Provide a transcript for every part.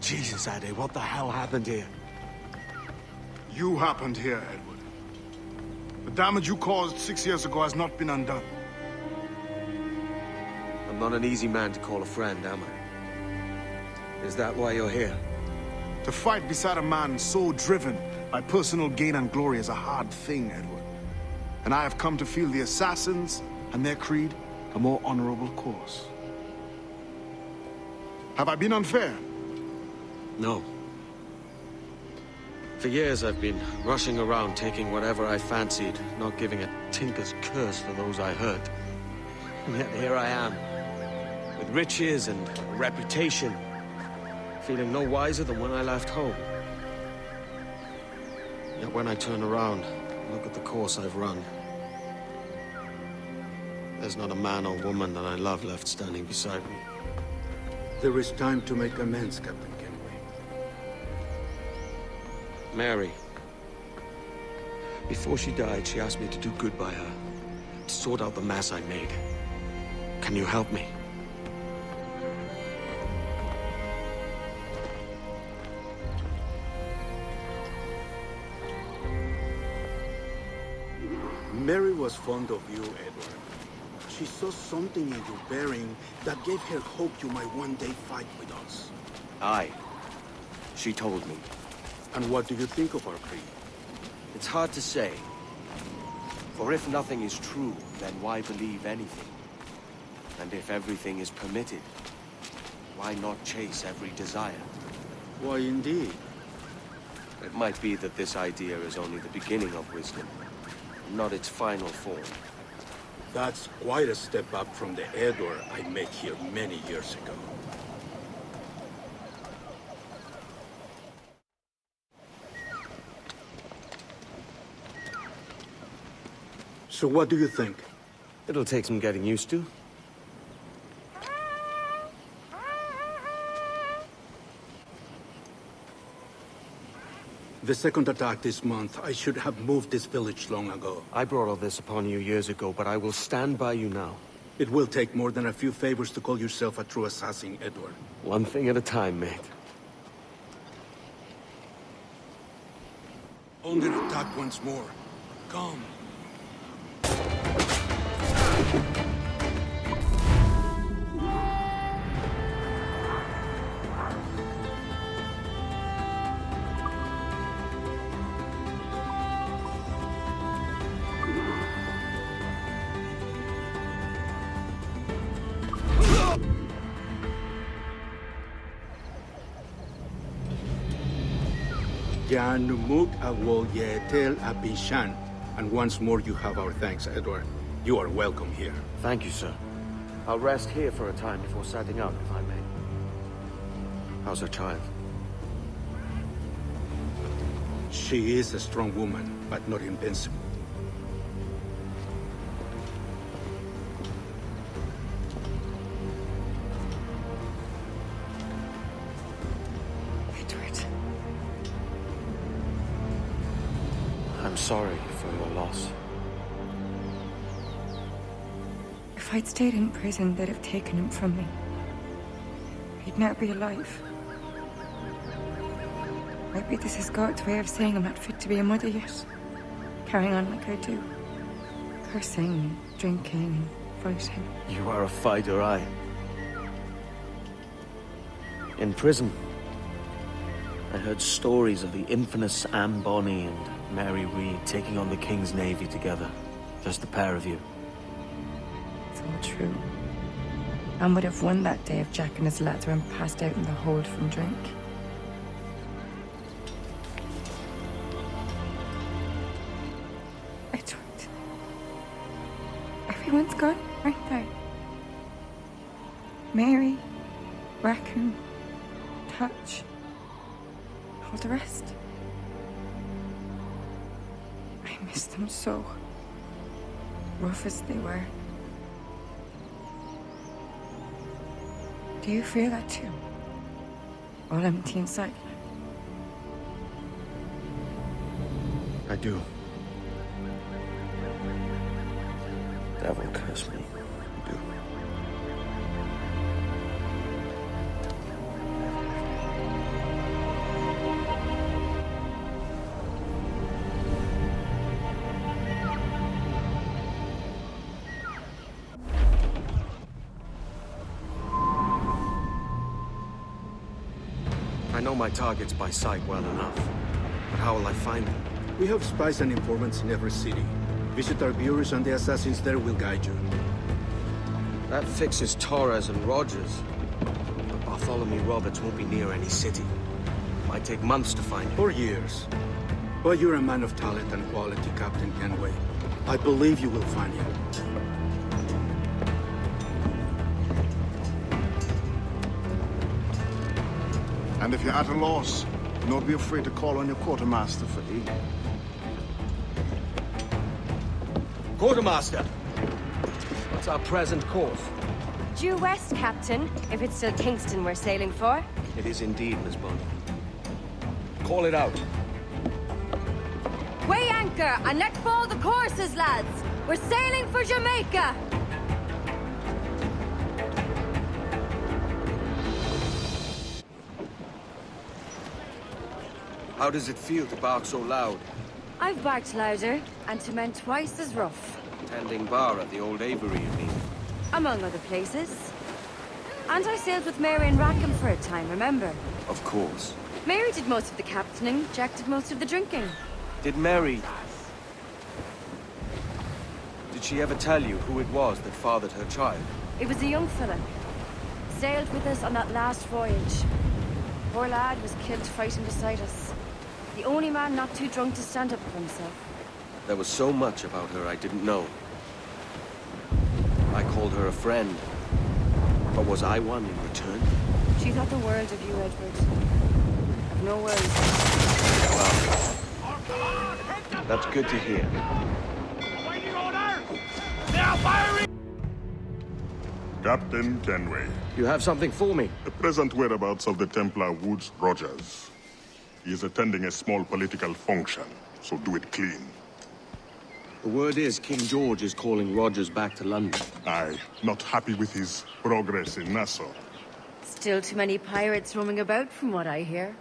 Jesus, Eddie, what the hell happened here? You happened here, Edward. The damage you caused 6 years ago has not been undone. I'm not an easy man to call a friend, am I? Is that why you're here? To fight beside a man so driven by personal gain and glory is a hard thing, Edward. And I have come to feel the assassins and their creed a more honorable course. Have I been unfair? No. For years I've been rushing around, taking whatever I fancied, not giving a tinker's curse for those I hurt. And yet here I am, with riches and a reputation, feeling no wiser than when I left home. Yet when I turn around, look at the course I've run. There's not a man or woman that I love left standing beside me. There is time to make amends, Captain Kenway. Mary. Before she died, she asked me to do good by her, to sort out the mess I made. Can you help me? Mary was fond of you, Edward. She saw something in your bearing that gave her hope you might one day fight with us. Aye. She told me. And what do you think of our creed? It's hard to say. For if nothing is true, then why believe anything? And if everything is permitted, why not chase every desire? Why, indeed. It might be that this idea is only the beginning of wisdom, not its final form. That's quite a step up from the Edward I met here many years ago. So what do you think? It'll take some getting used to. The second attack this month, I should have moved this village long ago. I brought all this upon you years ago, but I will stand by you now. It will take more than a few favors to call yourself a true assassin, Edward. One thing at a time, mate. Under attack once more. Come. Janumuk awol yetel abishan. And once more you have our thanks, Edward. You are welcome here. Thank you, sir. I'll rest here for a time before setting out, if I may. How's her child? She is a strong woman, but not invincible. Edward. I'm sorry for your loss. If I'd stayed in prison, they'd have taken him from me. He'd now be alive. Maybe this is God's way of saying I'm not fit to be a mother yet. Carrying on like I do. Cursing, drinking, fighting. You are a fighter, aye. In prison, I heard stories of the infamous Anne Bonny and Mary Read taking on the King's Navy together. Just the pair of you. It's all true. Anne would have won that day if Jack and his lads weren't passed out in the hold from drink. Edward. Everyone's gone, aren't they? Mary, Raccoon, Touch, all the rest. I miss them so. Rough as they were. Do you feel that too? All empty inside? I do. Devil curse me. I do. I know my targets by sight well enough. But how will I find them? We have spies and informants in every city. Visit our bureaus and the assassins there will guide you. That fixes Torres and Rogers. But Bartholomew Roberts won't be near any city. Might take months to find him. Or years. But you're a man of talent and quality, Captain Kenway. I believe you will find him. And if you're at a loss, don't be afraid to call on your quartermaster for aid. Quartermaster! What's our present course? Due west, Captain, if it's still Kingston we're sailing for. It is indeed, Miss Bond. Call it out. Weigh anchor and let fall the courses, lads! We're sailing for Jamaica! How does it feel to bark so loud? I've barked louder, and to men twice as rough. Tending bar at the old Avery, you mean? Among other places. And I sailed with Mary and Rackham for a time, remember? Of course. Mary did most of the captaining, Jack did most of the drinking. Did Mary... Did she ever tell you who it was that fathered her child? It was a young fella. Sailed with us on that last voyage. Poor lad was killed fighting beside us. The only man not too drunk to stand up for himself. There was so much about her I didn't know. I called her a friend. But was I one in return? She thought the world of you, Edward. I've no worries. Well, that's good to hear. Captain Kenway. You have something for me? The present whereabouts of the Templar Woods Rogers. He is attending a small political function, so do it clean. The word is King George is calling Rogers back to London. Aye, not happy with his progress in Nassau. Still too many pirates roaming about, from what I hear.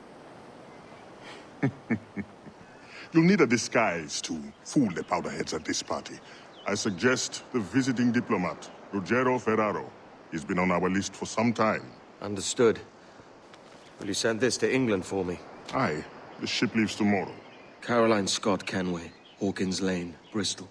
You'll need a disguise to fool the powderheads at this party. I suggest the visiting diplomat, Ruggiero Ferraro. He's been on our list for some time. Understood. Will you send this to England for me? Aye, the ship leaves tomorrow. Caroline Scott Kenway, Hawkins Lane, Bristol.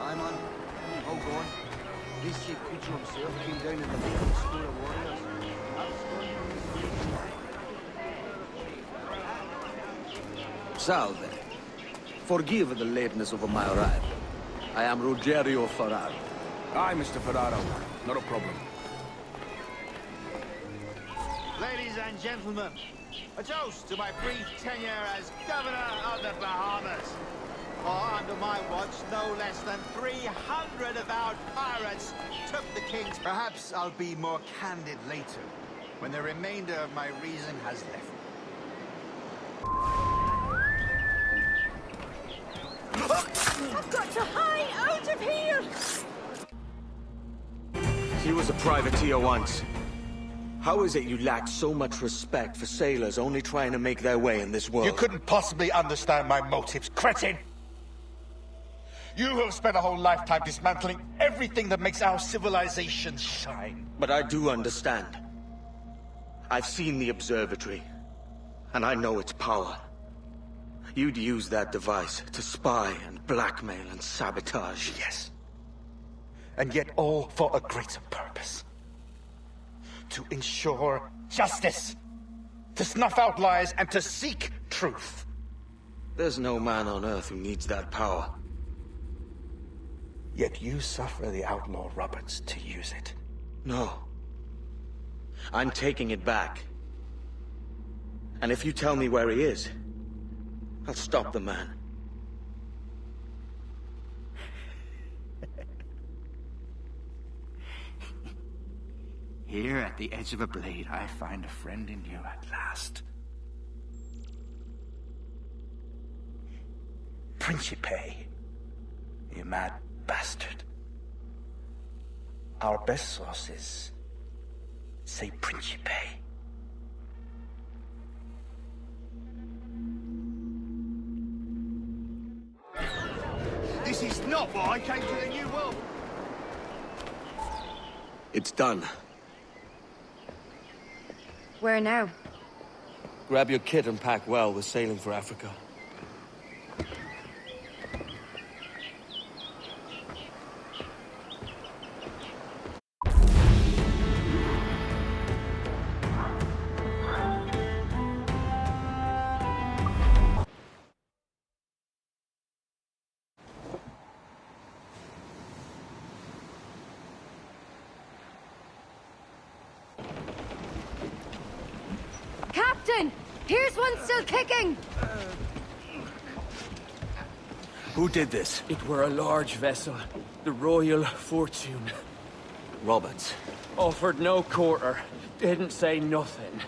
I'm on. How going? This chief creature himself came down in the lake with a score of warriors. Salve. Forgive the lateness of my arrival. I am Ruggiero Ferraro. Aye, Mr. Ferraro. Not a problem. Ladies and gentlemen, a toast to my brief tenure as Governor of the Bahamas. For under my watch, no less than 300 avowed pirates took the king's... Perhaps I'll be more candid later, when the remainder of my reason has left. I've got to hide out of here! He was a privateer once. How is it you lack so much respect for sailors only trying to make their way in this world? You couldn't possibly understand my motives, cretin! You have spent a whole lifetime dismantling everything that makes our civilization shine. But I do understand. I've seen the observatory, and I know its power. You'd use that device to spy and blackmail and sabotage. Yes. And yet all for a greater purpose. to ensure justice, to snuff out lies and to seek truth. There's no man on Earth who needs that power. Yet you suffer the outlaw Roberts to use it. No. I'm taking it back. And if you tell me where he is, I'll stop the man. Here at the edge of a blade, I find a friend in you at last. Principe, you mad bastard. Our best sources say Principe. This is not why I came to the New World. It's done. Where now? Grab your kit and pack well. We're sailing for Africa. Captain! Here's one still kicking! Who did this? It were a large vessel, the Royal Fortune. Roberts. Offered no quarter, didn't say nothing.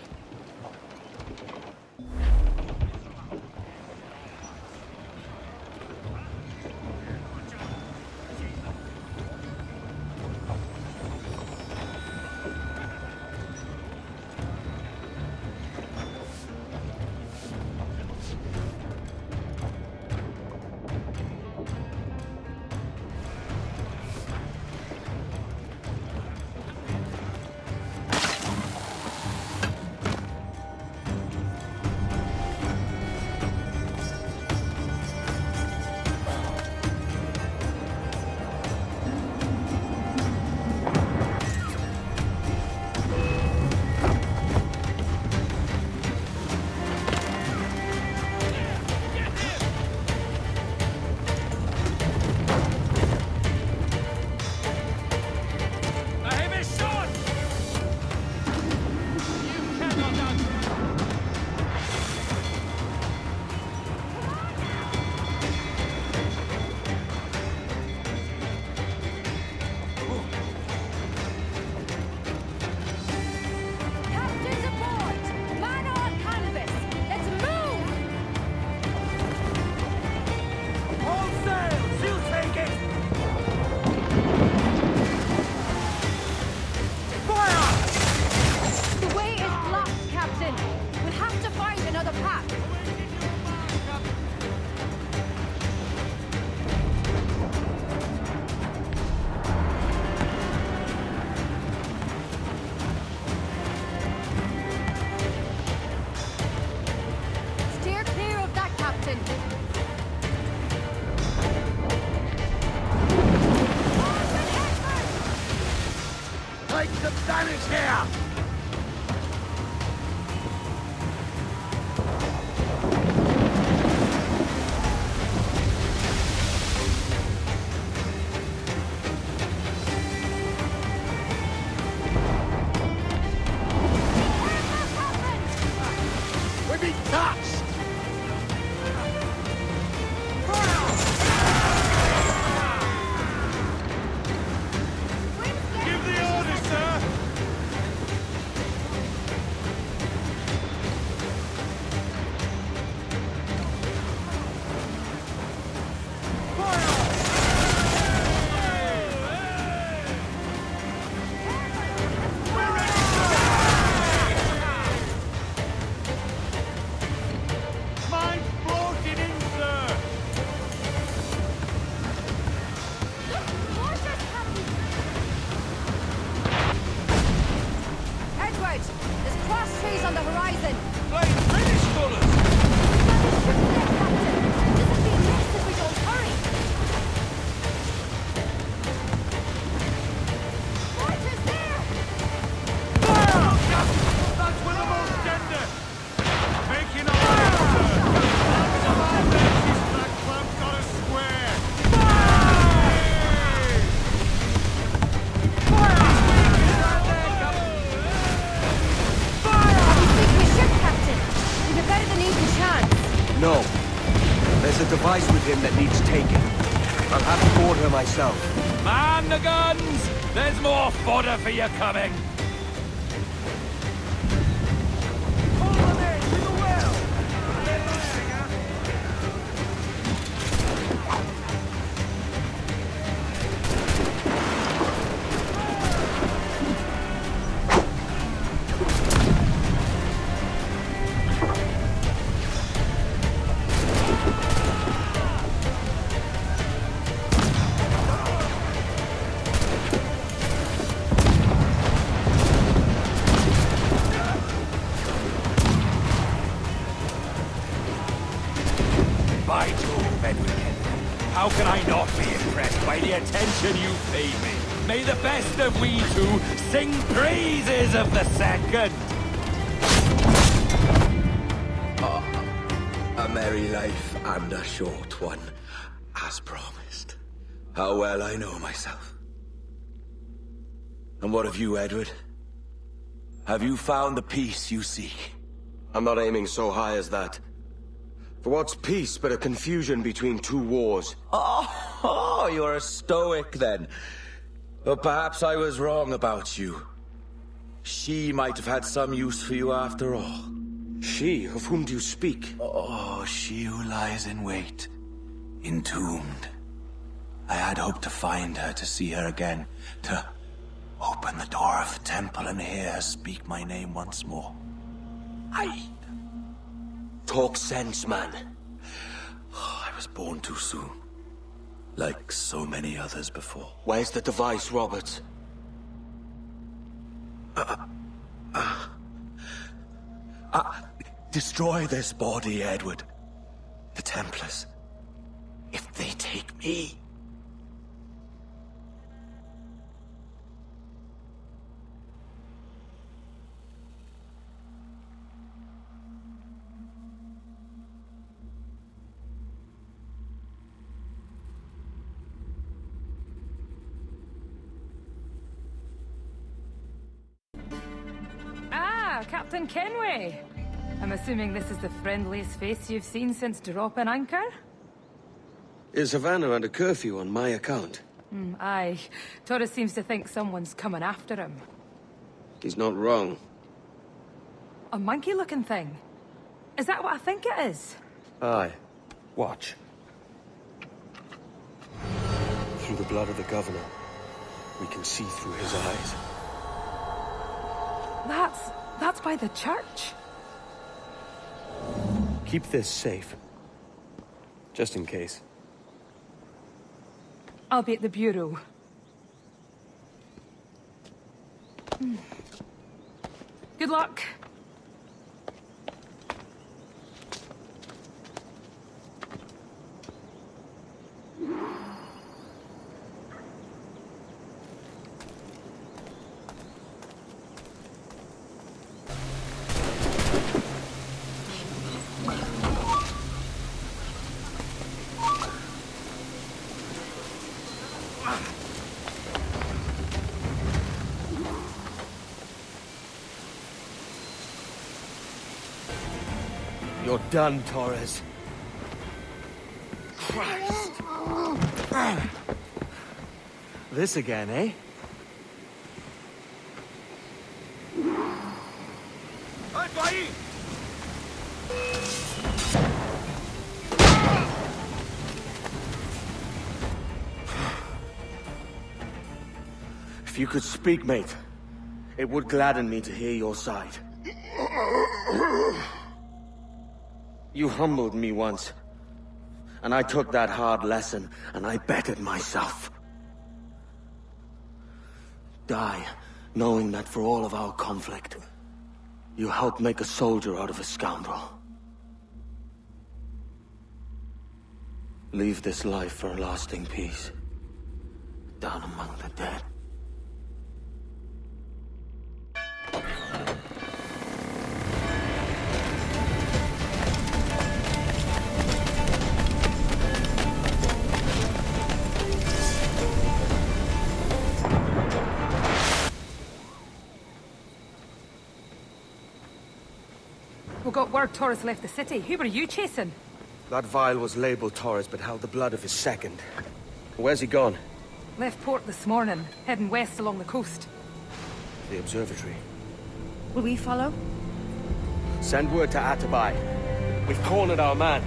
Captain's aboard! Man on canvas! Let's move! All sails, you take it! Fire! The way is blocked, Captain. We'll have to find another path. Steer clear of that, Captain. Take the damage here! We've been touched! Give the order, sir! taken. I'll have to board her myself. Man the guns! There's more fodder for you coming! By Jove, Edward Kenway, how can I not be impressed by the attention you paid me? May the best of we two sing praises of the second! A merry life and a short one, as promised. How well I know myself. And what of you, Edward? Have you found the peace you seek? I'm not aiming so high as that. For what's peace but a confusion between two wars? Oh, you're a stoic then. But perhaps I was wrong about you. She might have had some use for you after all. She? Of whom do you speak? Oh, she who lies in wait, entombed. I had hoped to find her, to see her again, to open the door of the temple and hear her speak my name once more. Talk sense, man. Oh, I was born too soon. Like so many others before. Where's the device, Roberts? Destroy this body, Edward. The Templars. If they take me... Captain Kenway. I'm assuming this is the friendliest face you've seen since dropping anchor? Is Havana under curfew on my account? Aye. Torres seems to think someone's coming after him. He's not wrong. A monkey-looking thing? Is that what I think it is? Aye. Watch. Through the blood of the governor, we can see through his eyes. That's by the church. Keep this safe. Just in case. I'll be at the bureau. Good luck. You're done, Torres. Christ. This again, eh? If you could speak, mate, it would gladden me to hear your side. You humbled me once, and I took that hard lesson, and I bettered myself. Die, knowing that for all of our conflict, you helped make a soldier out of a scoundrel. Leave this life for a lasting peace, down among the dead. We got word Torres left the city. Who were you chasing? That vial was labeled Torres, but held the blood of his second. Where's he gone? Left port this morning, heading west along the coast. The observatory. Will we follow? Send word to Atabai. We've cornered our man.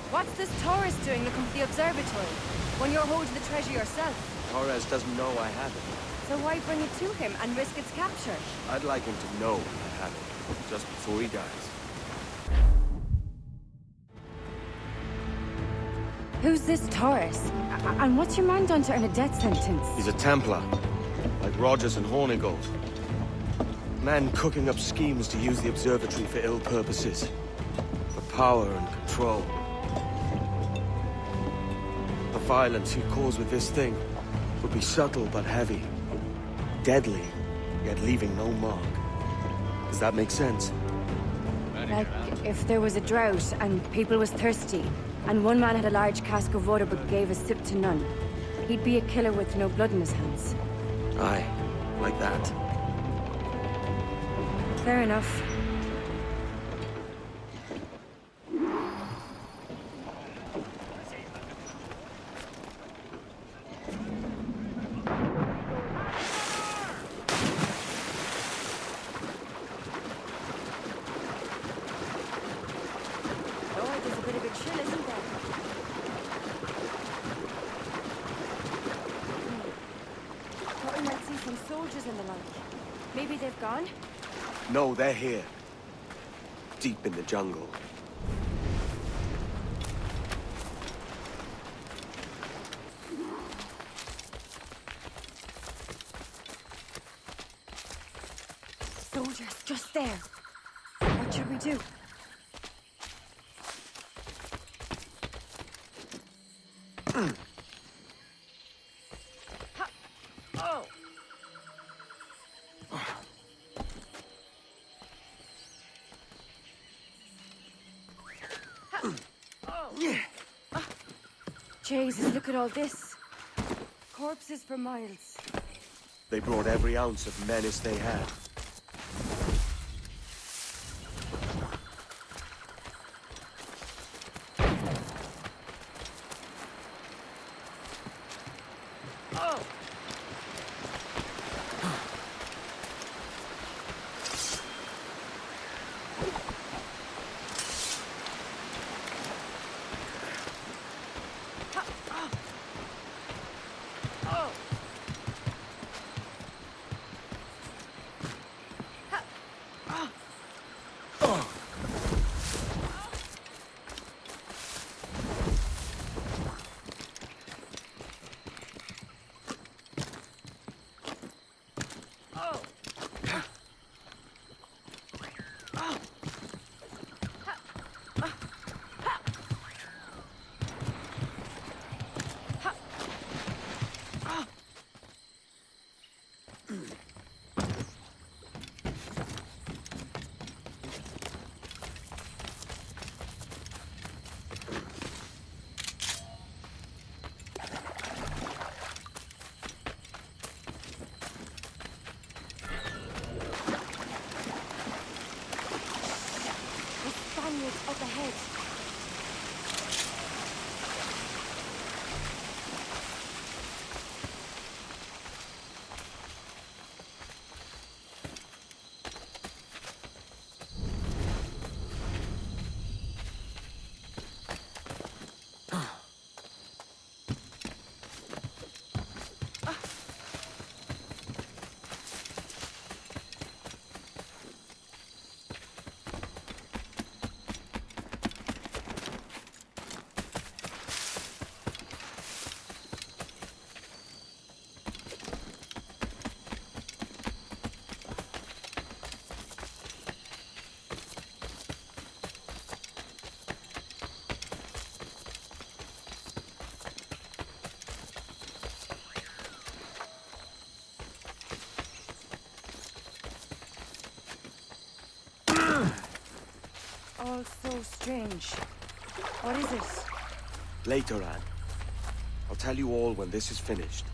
What's this Torres doing looking for the observatory? When you're holding the treasure yourself? Torres doesn't know I have it. So why bring it to him and risk its capture? I'd like him to know I have it, just before he dies. Who's this Torres? And what's your man done to earn a death sentence? He's a Templar, like Rogers and Hornigold. Man cooking up schemes to use the observatory for ill purposes. For power and control. The violence he'd cause with this thing would be subtle but heavy. Deadly, yet leaving no mark. Does that make sense? Like, if there was a drought and people was thirsty, and one man had a large cask of water but gave a sip to none, he'd be a killer with no blood in his hands. Aye, like that. Fair enough. Maybe they've gone? No, they're here. Deep in the jungle. Soldiers, just there. What should we do? Jesus, look at all this. Corpses for miles. They brought every ounce of menace they had. Up ahead. all so strange. What is it? Later, Anne. I'll tell you all when this is finished.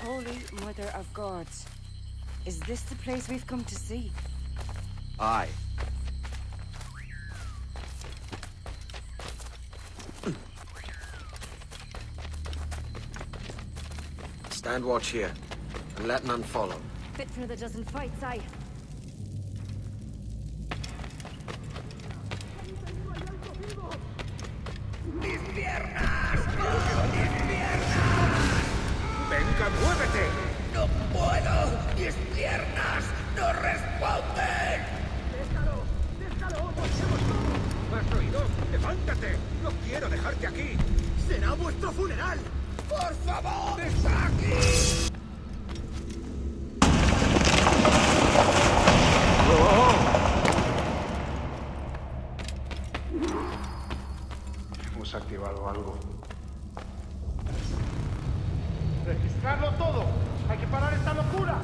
Holy Mother of Gods. Is this the place we've come to see? Aye. Stand watch here, and let none follow. Fit for another dozen fights, aye. ¡Venga, muévete! ¡No puedo! ¡Mis piernas no responden! ¡Déjalo! ¡Déjalo! ¡Marchemos todos! ¿Has oído? ¡Levántate! ¡No quiero dejarte aquí! ¡Será vuestro funeral! ¡Por favor! ¡Está aquí! Hemos activado algo. ¡Registrarlo todo! ¡Hay que parar esta locura!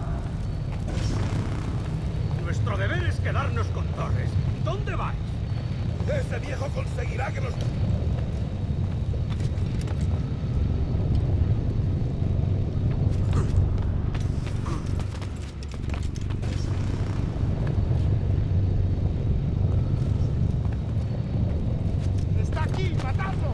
Nuestro deber es quedarnos con Torres. ¿Dónde vais? Ese viejo conseguirá que nos... ¡Está aquí! ¡Matadlo!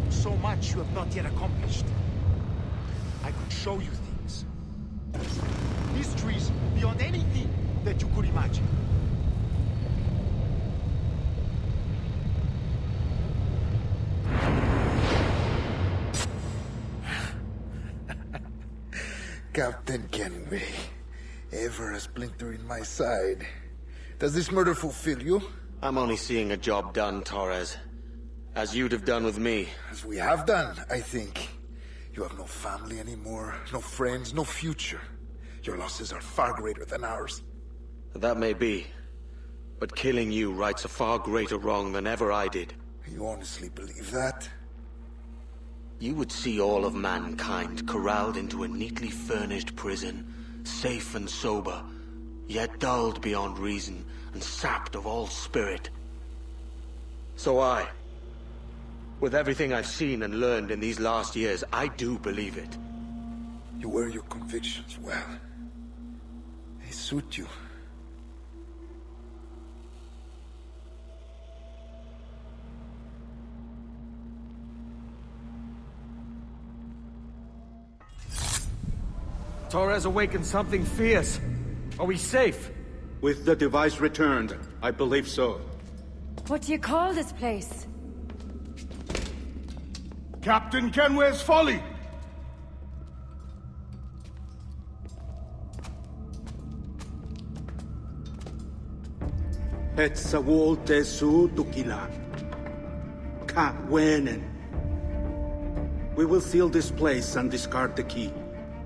So much you have not yet accomplished. I could show you things. Mysteries beyond anything that you could imagine. Captain Kenway, ever a splinter in my side. Does this murder fulfill you? I'm only seeing a job done, Torres. As you'd have done with me. As we have done, I think. You have no family anymore, no friends, no future. Your losses are far greater than ours. That may be. But killing you rights a far greater wrong than ever I did. You honestly believe that? You would see all of mankind corralled into a neatly furnished prison, safe and sober, yet dulled beyond reason and sapped of all spirit. So with everything I've seen and learned in these last years, I do believe it. You wear your convictions well. They suit you. Torres awakened something fierce. Are we safe? With the device returned, I believe so. What do you call this place? Captain Kenway's folly! Hetzawol Tesu Tukila. Ka Wenen. We will seal this place and discard the key.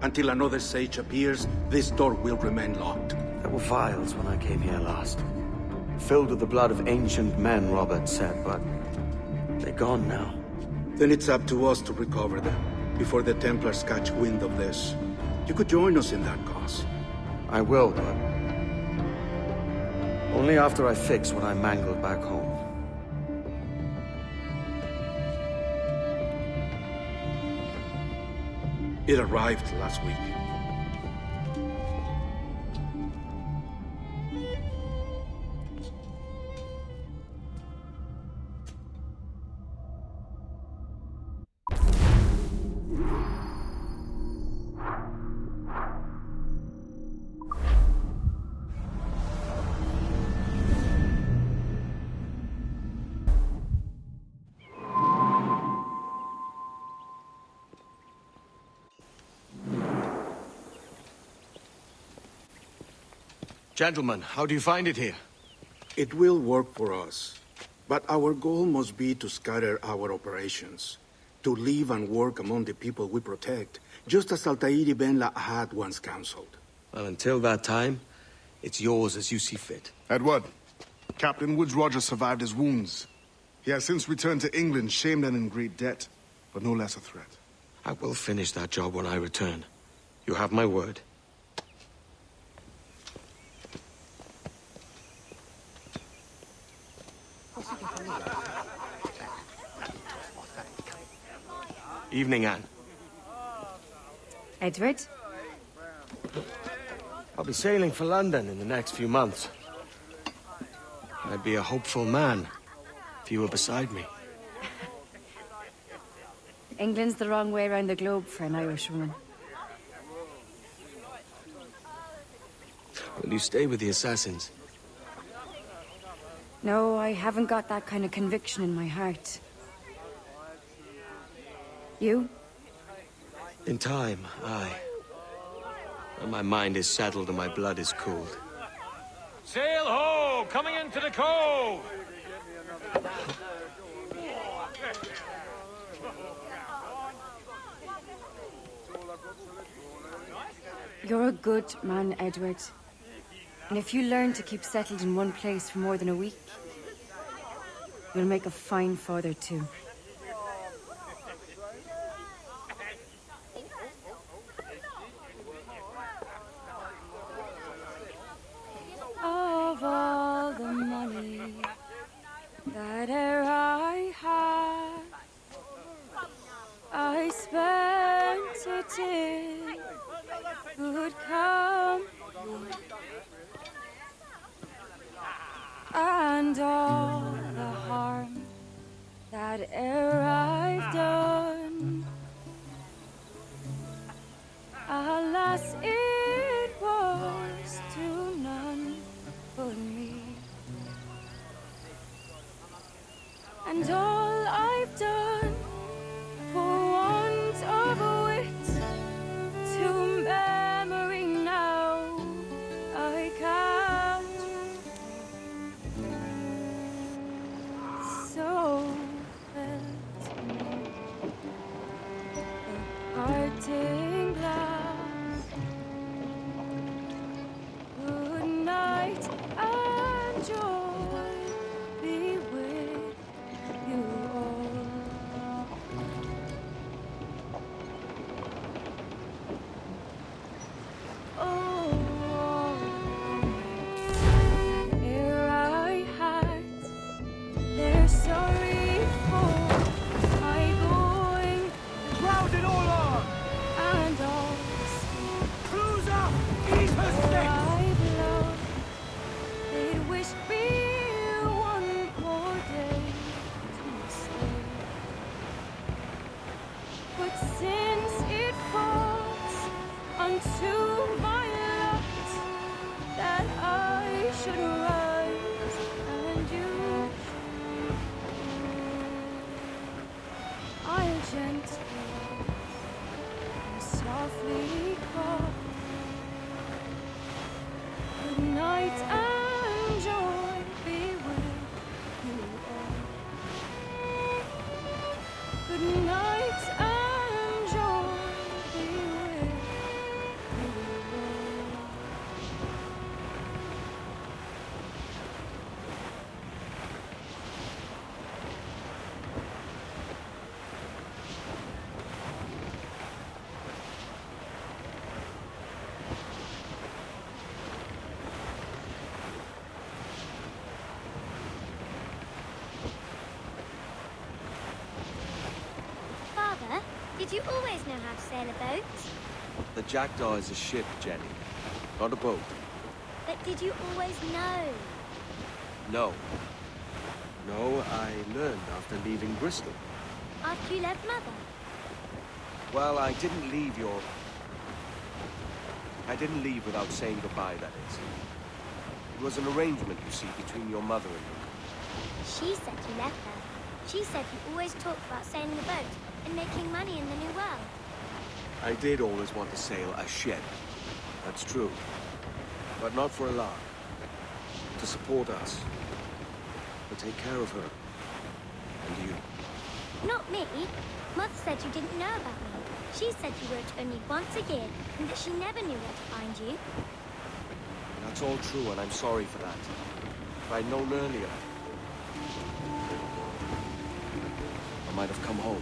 Until another sage appears, this door will remain locked. There were vials when I came here last. Filled with the blood of ancient men, Robert said, but they're gone now. Then it's up to us to recover them, before the Templars catch wind of this. You could join us in that cause. I will, but only after I fix what I mangled back home. It arrived last week. Gentlemen, how do you find it here? It will work for us. But our goal must be to scatter our operations. To live and work among the people we protect, just as Altair Ben had once counseled. Well, until that time, it's yours as you see fit. Edward, Captain Woods Rogers survived his wounds. He has since returned to England, shamed and in great debt, but no less a threat. I will finish that job when I return. You have my word. Evening, Anne. Edward? I'll be sailing for London in the next few months. I'd be a hopeful man if you were beside me. England's the wrong way around the globe for an Irish woman. Will you stay with the assassins? No, I haven't got that kind of conviction in my heart. You? In time, aye. When my mind is settled and my blood is cooled. Sail ho! Coming into the cove! You're a good man, Edward. And if you learn to keep settled in one place for more than a week, you'll make a fine father too. Of all the money that e'er I had, I spent it in good company, and all the harm that e'er I've done, alas, it was to none but me. And all I've done for want of wit to memory now I count. So felt me a parting glass. Good night and joy be with you all. Oh, ere I had their sorry for my going, Grounded all on! Did you always know how to sail a boat? The Jackdaw is a ship, Jenny, not a boat. But did you always know? No. No, I learned after leaving Bristol. After you left Mother? Well, I didn't leave without saying goodbye, that is. It was an arrangement, you see, between your mother and me. She said you left her. She said you always talked about sailing a boat and making money in the New World. I did always want to sail a ship. That's true. But not for a lark. To support us. To take care of her. And you. Not me. Mother said you didn't know about me. She said you wrote only once a year and that she never knew where to find you. That's all true, and I'm sorry for that. If I'd known earlier, I might have come home.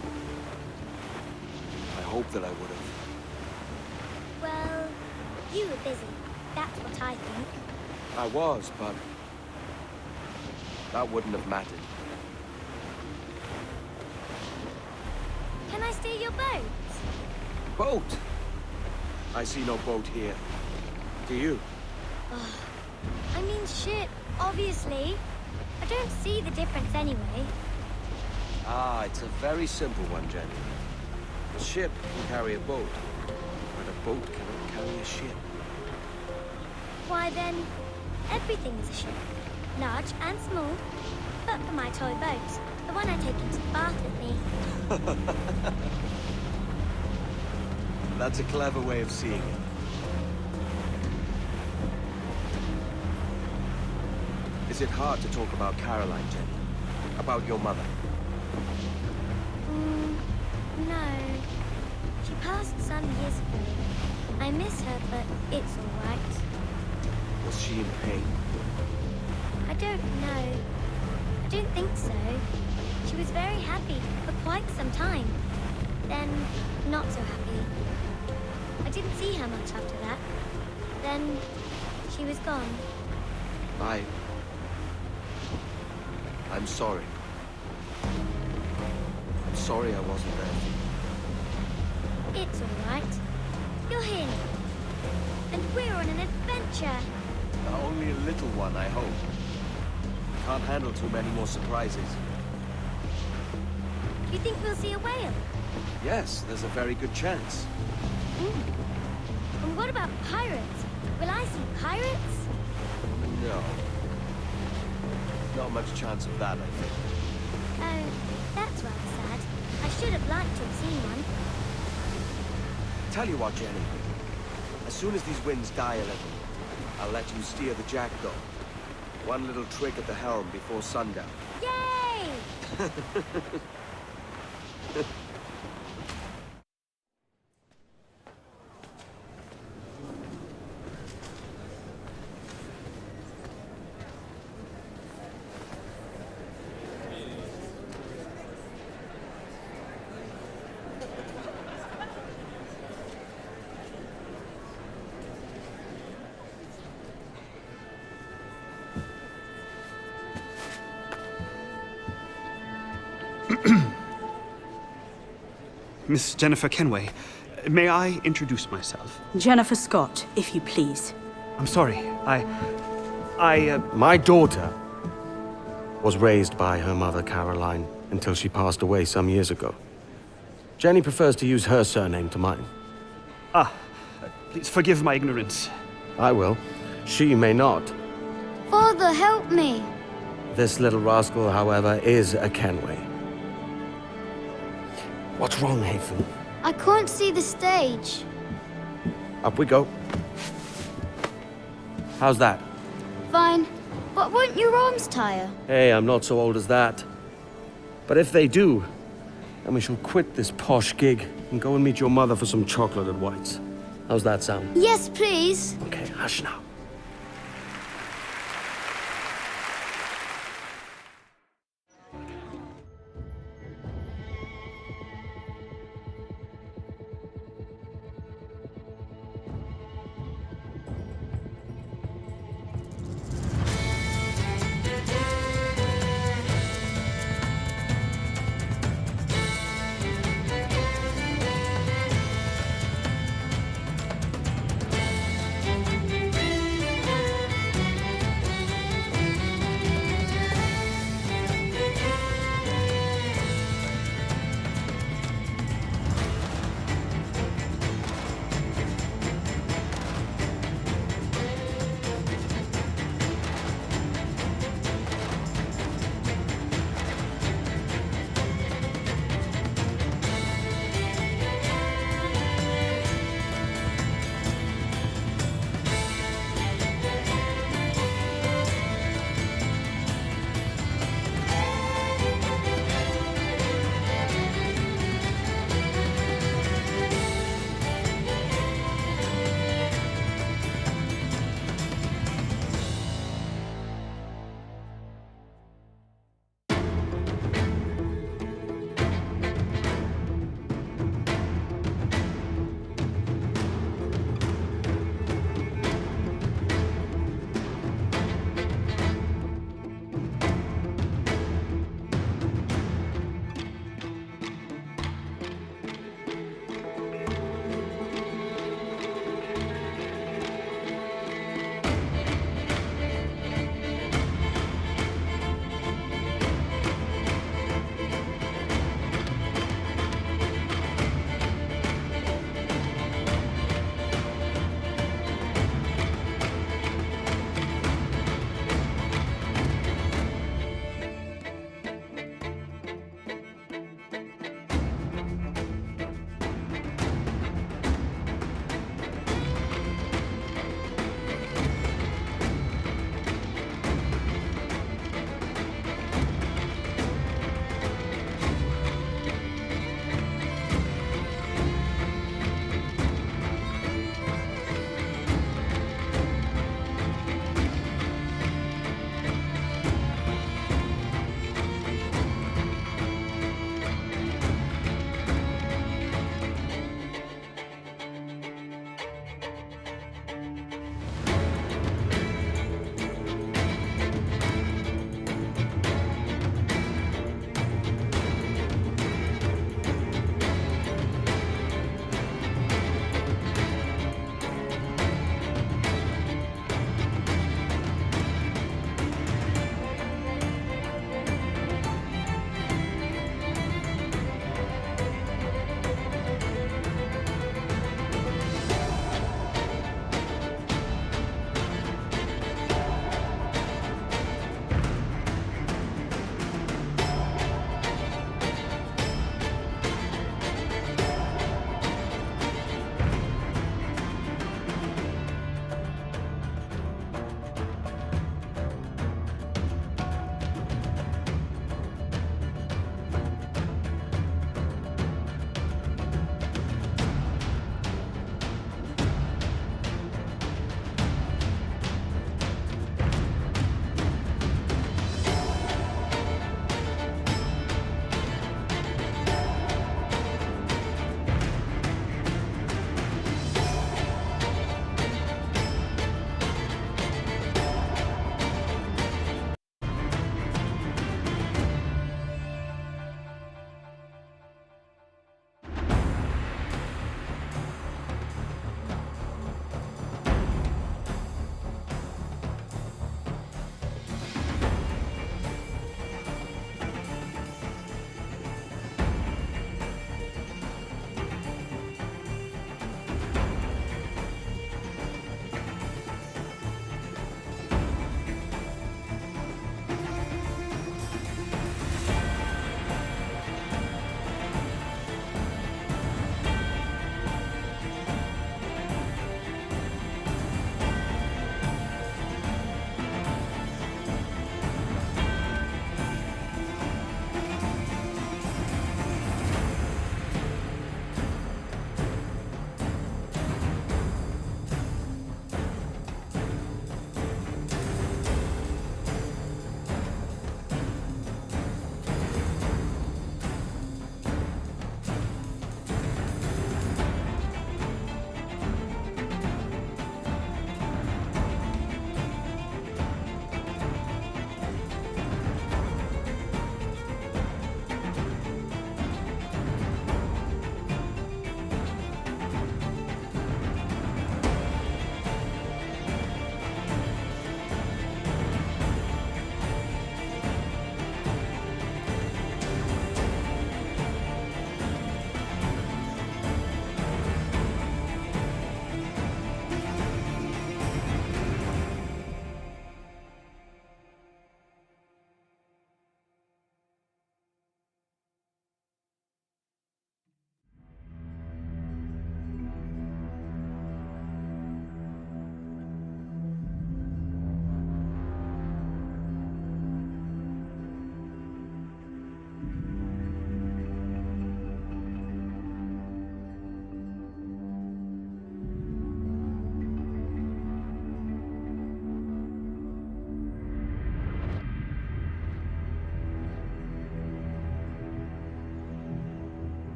I hope that I would have. Well, you were busy. That's what I think. I was, but that wouldn't have mattered. Can I steal your boat? Boat? I see no boat here. Do you? I mean ship, obviously. I don't see the difference anyway. Ah, it's a very simple one, Jenny. A ship can carry a boat, but a boat cannot carry a ship. Why then, everything is a ship. Large and small. But for my toy boat, the one I take into the bath with me. That's a clever way of seeing it. Is it hard to talk about Caroline, Jenny? About your mother? No. She passed some years ago. I miss her, but it's all right. Was she in pain? I don't know. I don't think so. She was very happy for quite some time. Then, not so happy. I didn't see her much after that. Then, she was gone. I'm sorry. I'm sorry I wasn't there. It's all right. You're here now. And we're on an adventure. Only a little one, I hope. Can't handle too many more surprises. Do you think we'll see a whale? Yes, there's a very good chance. And what about pirates? Will I see pirates? No. Not much chance of that, I think. Oh, that's rather sad. I should have liked to have seen one. Tell you what, Jenny. As soon as these winds die a little, I'll let you steer the Jackdaw. One little trick at the helm before sundown. Yay! Miss Jennifer Kenway, may I introduce myself? Jennifer Scott, if you please. I'm sorry, My daughter was raised by her mother, Caroline, until she passed away some years ago. Jenny prefers to use her surname to mine. Please forgive my ignorance. I will. She may not. Father, help me! This little rascal, however, is a Kenway. What's wrong, Hafen? I can't see the stage. Up we go. How's that? Fine. But won't your arms tire? Hey, I'm not so old as that. But if they do, then we shall quit this posh gig and go and meet your mother for some chocolate at White's. How's that sound? Yes, please. Okay, hush now.